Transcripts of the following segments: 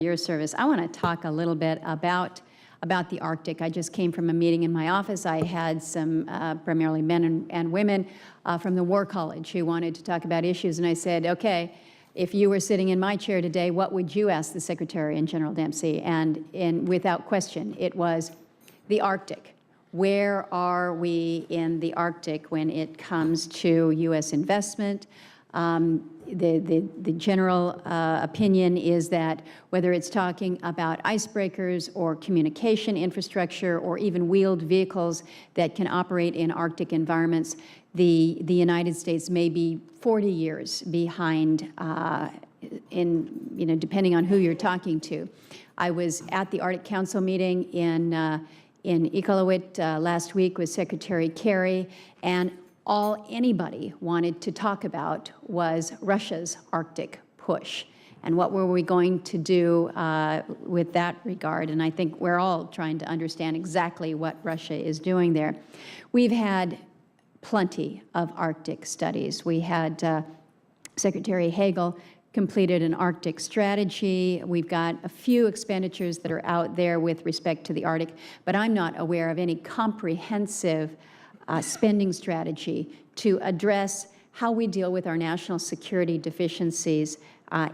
your service. I want to talk a little bit about the Arctic. I just came from a meeting in my office. I had some primarily men and women from the War College who wanted to talk about issues, and I said, okay, if you were sitting in my chair today, what would you ask the Secretary and General Dempsey? And without question, it was the Arctic. Where are we in the Arctic when it comes to U.S. investment? The general opinion is that whether it's talking about icebreakers or communication infrastructure or even wheeled vehicles that can operate in Arctic environments, the United States may be 40 years behind depending on who you're talking to. I was at the Arctic Council meeting in Iqaluit last week with Secretary Kerry, and all anybody wanted to talk about was Russia's Arctic push and what were we going to do with that regard. And I think we're all trying to understand exactly what Russia is doing there. We've had plenty of Arctic studies. We had Secretary Hagel completed an Arctic strategy. We've got a few expenditures that are out there with respect to the Arctic, but I'm not aware of any comprehensive spending strategy to address how we deal with our national security deficiencies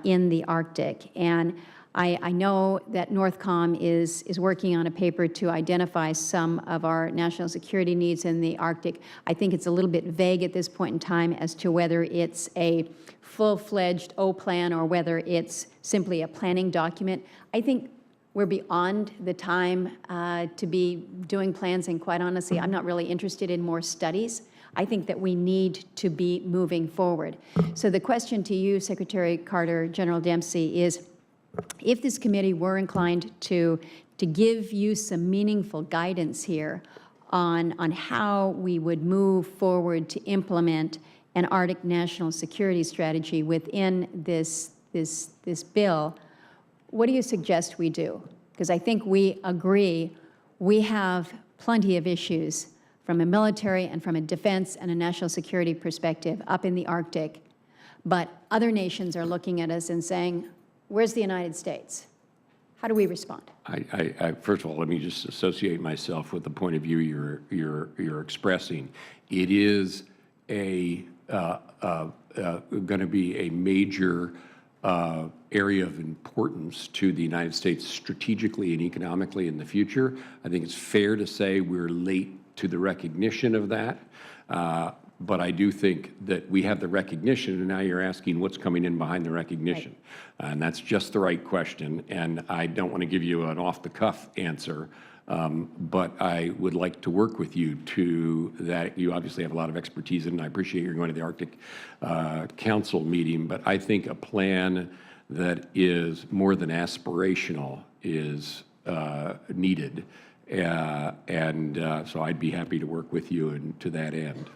in the Arctic. And I know that Northcom is working on a paper to identify some of our national security needs in the Arctic. I think it's a little bit vague at this point in time as to whether it's a full-fledged O-plan or whether it's simply a planning document. I think we're beyond the time to be doing plans, and quite honestly, I'm not really interested in more studies. I think that we need to be moving forward. So the question to you, Secretary Carter, General Dempsey, is if this committee were inclined to give you some meaningful guidance here on how we would move forward to implement an Arctic national security strategy within this bill, what do you suggest we do? Because I think we agree we have plenty of issues from a military and from a defense and a national security perspective up in the Arctic, but other nations are looking at us and saying, where's the United States? How do we respond? First of all, let me just associate myself with the point of view you're expressing. It is going to be a major area of importance to the United States strategically and economically in the future. I think it's fair to say we're late to the recognition of that, but I do think that we have the recognition, and now you're asking what's coming in behind the recognition. Right. And that's just the right question, and I don't want to give you an off-the-cuff answer, but I would like to work with you to that. You obviously have a lot of expertise in it, and I appreciate you're going to the Arctic Council meeting, but I think a plan that is more than aspirational is needed, so I'd be happy to work with you to that end.